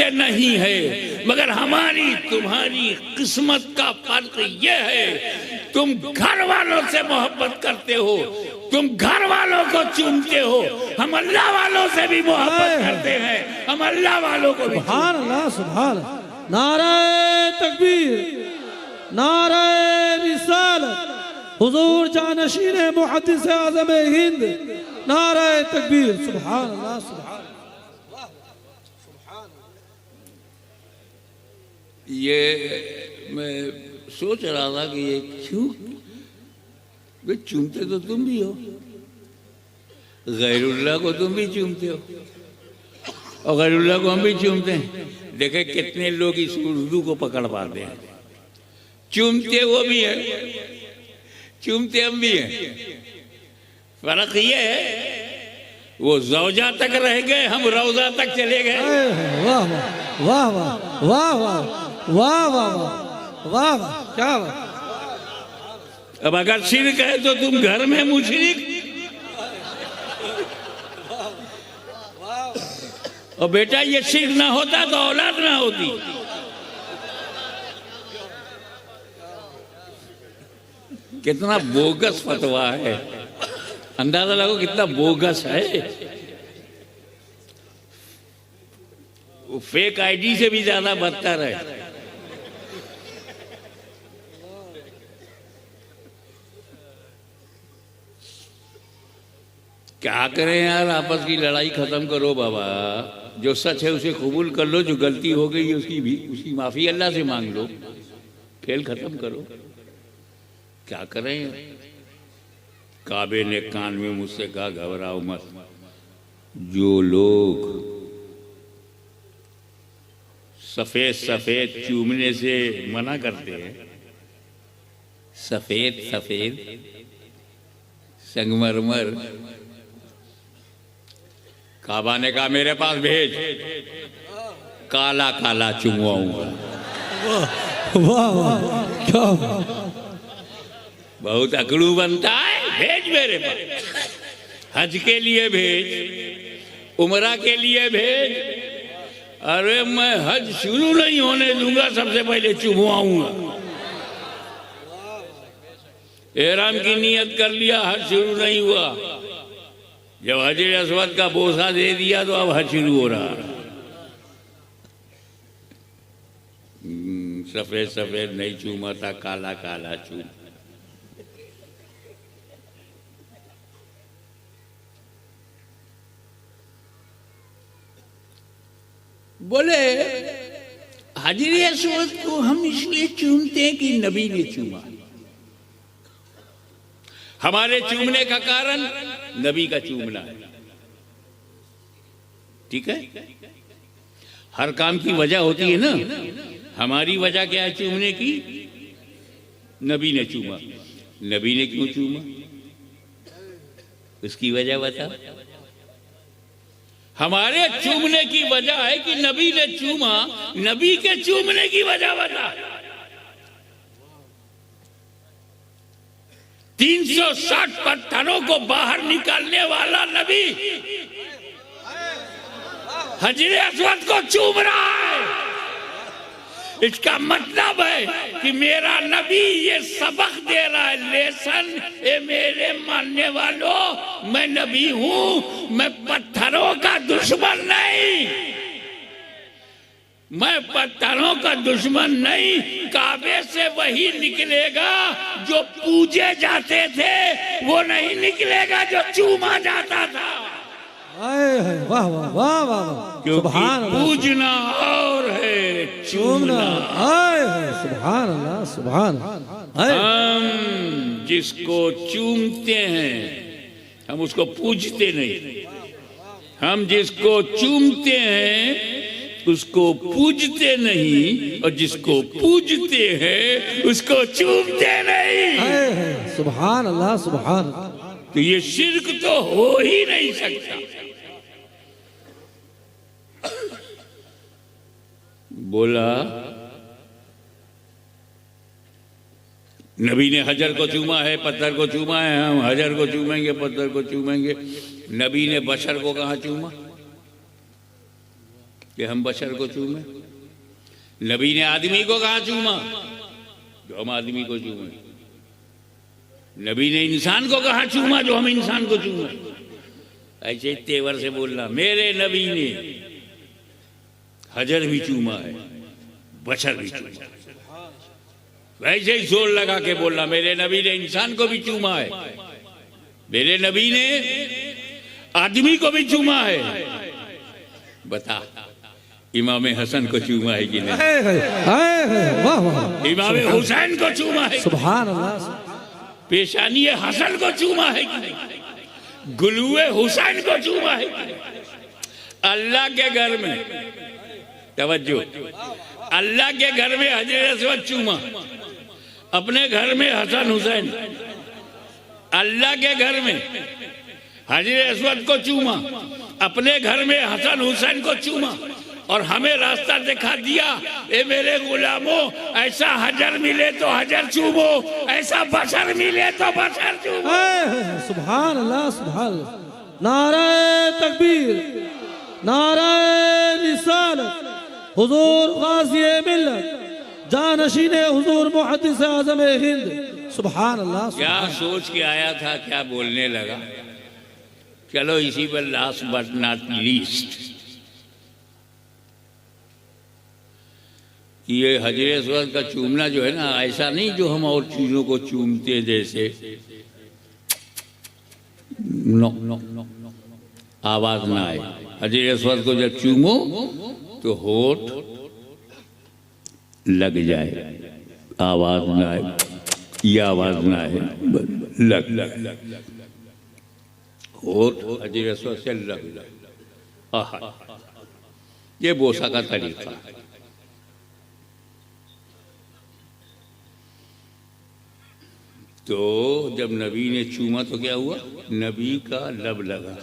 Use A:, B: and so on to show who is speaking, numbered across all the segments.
A: से नहीं है, मगर हमारी तुम्हारी किस्मत का फर्क यह है, तुम घर वालों से मोहब्बत करते हो, तुम घर वालों को चूमते हो, हम अल्लाह वालों से भी मोहब्बत करते हैं, हम अल्लाह वालों को भी।
B: सुभान अल्लाह, सुभान। नारे तकबीर, नारे रिसालत, हुजूर जानशीन मुहद्दिस आज़म हिंद, नारे तकबीर। सुभान अल्लाह, सुभान।
A: ये मैं सोच रहा था कि ये क्यों वे चूमते तो तुम भी हो, गैरुल्लाह को तुम भी चूमते हो और गैरुल्लाह को हम भी चूमते हैं। देखे कितने लोग इस उर्दू को पकड़ पाते हैं। चूमते वो भी है, चूमते हम भी हैं। फर्क ये है वो ज़ौजा तक रह गए, हम रौजा तक चले गए।
B: वाह वाह वाह वाह वाह वाह वाह वाह वाह, क्या बात।
A: अब अगर शिर्क है तो तुम घर में मुशरिक, और बेटा ये शिर्क ना होता तो औलाद ना होती। कितना बोगस फतवा है, अंदाजा लगाओ कितना बोगस है। वो फेक आईडी से भी ज्यादा बदतर है। क्या करें यार, आपस की लड़ाई खत्म करो बाबा। जो सच है उसे कबूल कर लो, जो गलती हो गई है उसकी माफी अल्लाह से मांग लो, खेल खत्म करो। क्या करें। काबे ने कान में मुझसे कहा घबराओ मत, जो लोग सफेद सफेद चूमने से मना करते हैं, सफेद सफेद संगमरमर, काबा ने कहा मेरे पास भेज, काला काला चुमवाऊंगा।
B: वाह वाह, क्या
A: बहुत अकड़ू बनता है। भेज मेरे पास, हज के लिए भेज, उमरा के लिए भेज। अरे मैं हज शुरू नहीं होने दूंगा, सबसे पहले चुमवाऊंगा। एहराम की नियत कर लिया, हज शुरू नहीं हुआ। जब हजर अस्वद का बोसा दे दिया तो अब हज शुरू हो रहा। सफेद सफेद नहीं चूमा था, काला काला चूम। बोले हजर अस्वद को हम इसलिए चूमते हैं कि नबी ने चूमा। हमारे चूमने का कारण नबी का चूमना है। ठीक है, हर काम की वजह होती है ना। हमारी वजह क्या है चूमने की? नबी ने चूमा। नबी ने क्यों चूमा, उसकी वजह बता। हमारे चूमने की वजह है कि नबी ने चूमा, नबी के चूमने की वजह बता। 360 पत्थरों को बाहर निकालने वाला नबी हजरे अस्वद को चूम रहा है। इसका मतलब है कि मेरा नबी ये सबक दे रहा है, लेसन। ए मेरे मानने वालों, मैं नबी हूं, मैं पत्थरों का दुश्मन नहीं, मैं पत्थरों का दुश्मन नहीं। काबे से वही निकलेगा जो पूजे जाते थे, वो नहीं निकलेगा जो चूमा जाता था।
B: वाह वाह वाह वाह,
A: क्योंकि पूजना और है, चूमना।
B: सुभान अल्लाह, सुभान।
A: हम जिसको चूमते हैं हम उसको पूजते नहीं, हम जिसको चूमते हैं उसको पूजते नहीं, और जिसको पूजते हैं उसको चूमते नहीं।
B: सुभान अल्लाह, सुभान।
A: तो ये शिर्क तो हो ही नहीं सकता। बोला नबी ने हजर को चूमा है, पत्थर को चूमा है, हम हजर को चूमेंगे, पत्थर को चूमेंगे। नबी ने बशर को कहाँ चूमा? कि हम बशर को चूमे? नबी ने आदमी को कहाँ चूमा जो हम आदमी को चूमे? नबी ने इंसान को कहाँ चूमा जो हम इंसान को चूमे? ऐसे तेवर से बोलना, मेरे नबी ने हजर भी चूमा है, बशर भी चूमा है। वैसे ही जोर लगा के बोलना, मेरे नबी ने इंसान को भी चूमा है, मेरे नबी ने आदमी को भी चूमा है। बता, इमाम हसन को चूमा है कि नहीं?
B: वाह वाह,
A: इमाम हुसैन को चूमा है?
B: सुभान अल्लाह,
A: पेशानी हसन को चूमा है कि नहीं? गुलुए हुसैन को चूमा है कि नहीं? अल्लाह के घर में, तवज्जो, अल्लाह के घर में हजरत अस्वद चूमा, अपने घर में हसन हुसैन, अल्लाह के घर में हजरत अस्वद को चूमा, अपने घर में हसन हुसैन को चूमा, और हमें रास्ता दिखा दिया, ए मेरे गुलामों, ऐसा हजर मिले तो हजर चूमो, ऐसा बशर मिले तो बशर चूमो।
B: सुभान अल्लाह, सुभान अल्लाह। नारे तकबीर, नारे रिसालत, हुजूर गाज़ी मिल्लत, जानशीन हुजूर मुहद्दिस आज़म हिंद, सुभान अल्लाह।
A: क्या सोच के आया था, क्या बोलने लगा? चलो इसी पर लास्ट बट नॉट लीस्ट, ये हजरत अस्वद का चूमना जो है ना, ऐसा नहीं जो हम और चीजों को चूमते जैसे, नो, नो, नो, आवाज ना आए। हजरत अस्वद को जब चूमो तो होठ लग जाए, आवाज ना आए, ये आवाज ना आए, लग लग होठ हजरत अस्वद से लग। आहा, ये बोसा का तरीका है। तो जब नबी ने चूमा तो क्या हुआ? नबी का लब लगा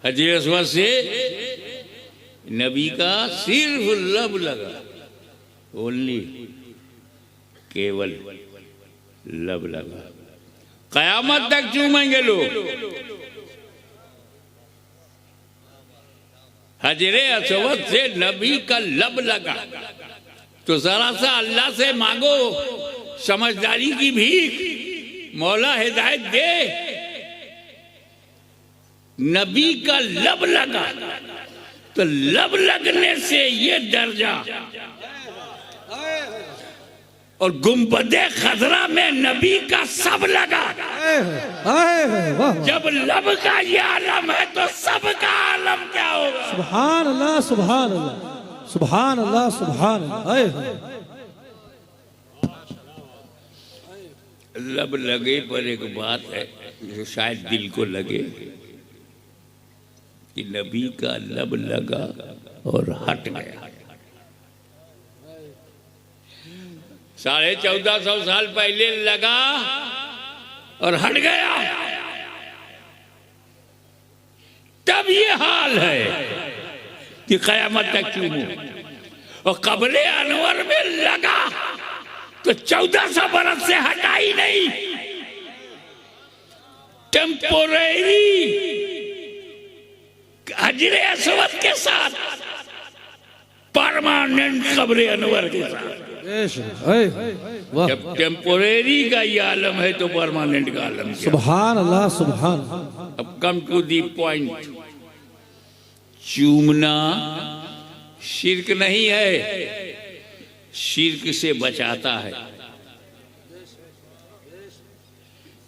A: हजरत अस्वद से, नबी का सिर्फ लब लगा, ओनली, केवल लब लगा। कयामत तक चूमेंगे लोग। हजरत अस्वद से नबी का लब लगा, तो जरा सा अल्लाह से मांगो समझदारी की भीख, मौला हिदायत दे। नबी का लब लगा तो लब लगने से ये दर्जा, और गुंबदे खजरा में नबी का सब लगा। जब लब का ये आलम है तो सब का आलम क्या होगा?
B: सुभान अल्लाह, सुभान अल्लाह, सुभान अल्लाह, सुभान अल्लाह।
A: लब लगे पर एक बात है जो शायद दिल को लगे कि नबी का लब लगा और हट गया। 1450 साल पहले लगा और हट गया, तब ये हाल है कि कयामत तक चूमो। और कब्रे अनवर में लगा तो 1400 बरस से हटा ही नहीं। टेम्पोरेरी हजरे अस्वद के साथ, परमानेंट कब्रे अनवर के साथ। जब टेम्पोरेरी का ये आलम है तो परमानेंट का आलम क्या?
B: सुभान अल्लाह, सुभान।
A: अब कम टू दी पॉइंट। चूमना शिर्क नहीं है, शिर्क से बचाता है।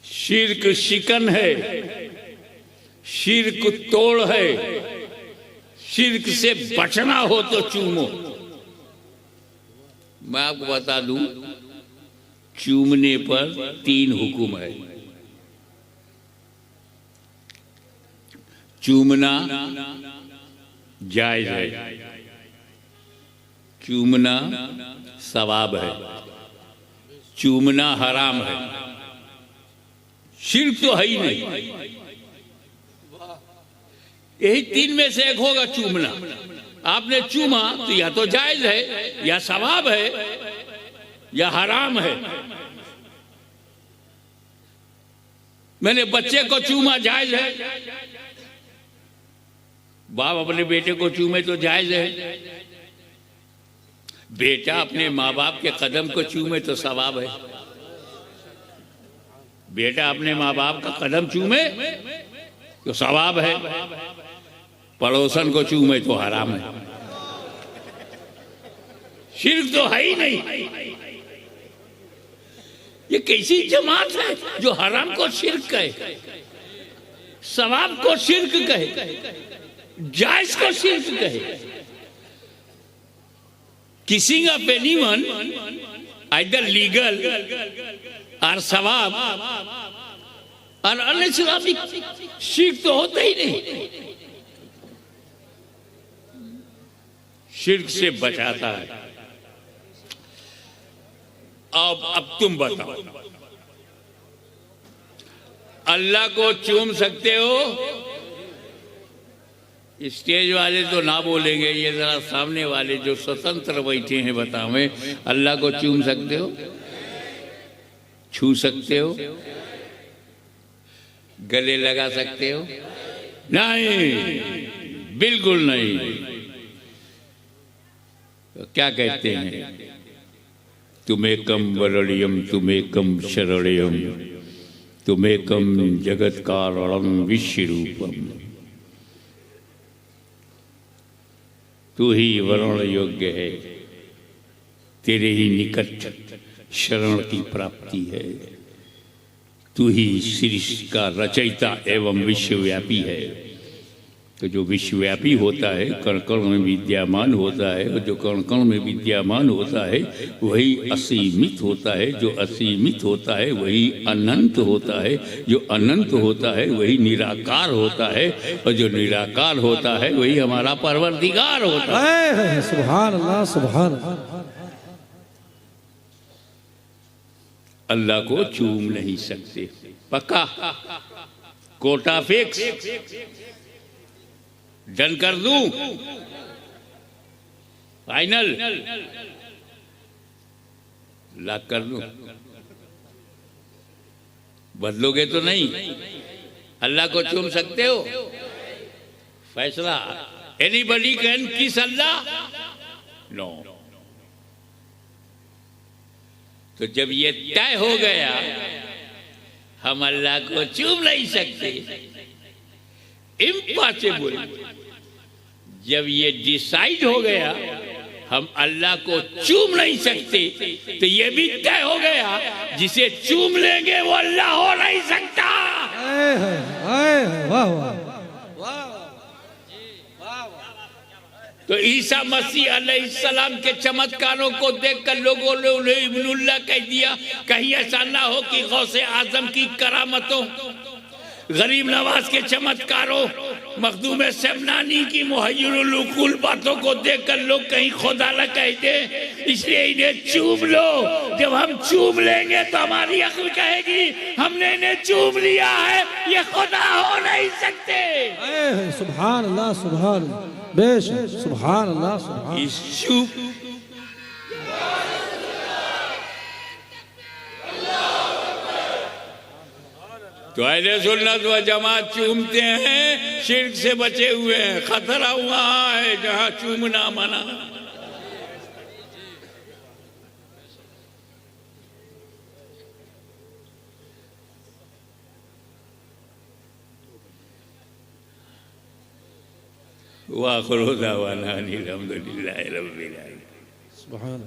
A: शिर्क शिकन है, शिर्क तोड़ है। शिर्क से बचना हो तो चूमो। मैं आपको बता दूं, चूमने पर 3 हुक्म है। चूमना जायज है, चूमना सवाब है, चूमना हराम है। शिर्क तो है ही नहीं। यही 3 में से एक होगा चूमना। आपने चूमा तो या तो जायज है, या सवाब है, या हराम है। मैंने बच्चे को चूमा, जायज है। बाप अपने बेटे को चूमे तो जायज है, बेटा अपने माँ बाप के कदम को चूमे तो सवाब है। बेटा अपने माँ बाप का कदम चूमे तो सवाब है, पड़ोसन को चूमे तो हराम है। शिर्क तो है ही नहीं। ये कैसी जमात है जो हराम को शिर्क कहे, सवाब को शिर्क कहे, जायज को शिर्क कहे। Kissing of anyone either legal और सवाब और अनइस्लामिक, शिर्क तो होता ही नहीं। शिर्क से बचाता है। अब तुम बताओ, अल्लाह को चूम सकते हो? स्टेज वाले तो ना बोलेंगे, ये जरा सामने वाले जो स्वतंत्र बैठे हैं बतावें, अल्लाह को चूम सकते हो? छू सकते हो? गले लगा सकते हो? नहीं, बिल्कुल नहीं। तो क्या कहते हैं? तुमेकम वरण्यम तुमेकम शरण्यम तुमेकम जगत कारणम विश्वरूपम। तू ही वर्ण योग्य है, तेरे ही निकट शरण की प्राप्ति है। तू ही सृष्टि का रचयिता एवं विश्वव्यापी है। तो जो विश्वव्यापी होता है, कण कण में विद्यमान होता है, और जो कण कण में विद्यमान होता है वही असीमित होता है। जो असीमित होता है वही अनंत होता है। जो अनंत होता है वही निराकार होता है, और जो निराकार होता है वही हमारा परवरदिगार होता है।
B: सुभान अल्लाह, सुभान अल्लाह।
A: अल्लाह को चूम नहीं सकते, पक्का? कोटा फिक्स? डन कर दूं? फाइनल? लॉक कर दूं? बदलोगे तो नहीं? अल्लाह को चूम सकते हो? फैसला? एनीबडी कैन किस अल्लाह? नो। तो जब ये तय हो गया हम अल्लाह को चूम नहीं सकते, इम्पॉसिबल, जब ये डिसाइड हो गया हम अल्लाह को चूम नहीं सकते, तो ये भी तय हो गया जिसे चूम लेंगे वो अल्लाह हो नहीं सकता।
B: वाह वाह।
A: तो ईसा मसीह अलैहिस्सलाम के चमत्कारों को देखकर लोगों ने उन्हें इब्नुल्लाह कह दिया। कहीं ऐसा ना हो कि गौसे आजम की करामतों, गरीब नवाज के चमत्कारों, मखदूम शमनानी की मुहय्यिरुल उक़ूल बातों को देखकर लोग कहीं खुदा न कह दे, इसलिए इन्हें चूम लो। जब हम चूम लेंगे तो हमारी अक्ल कहेगी हमने इन्हें चूम लिया है, ये खुदा हो नहीं सकते।
B: सुभान अल्लाह, सुभान बेशक, सुभान अल्लाह, सुभान।
A: इस चूम तो अहले सुन्नत व जमात चूमते हैं, शिर्क से बचे हुए हैं। खतरा वहां है जहां चूमना मना। वाखिरु दावाना अनिल हम्दुलिल्लाहि रब्बिल आलमीन।
B: सुभान।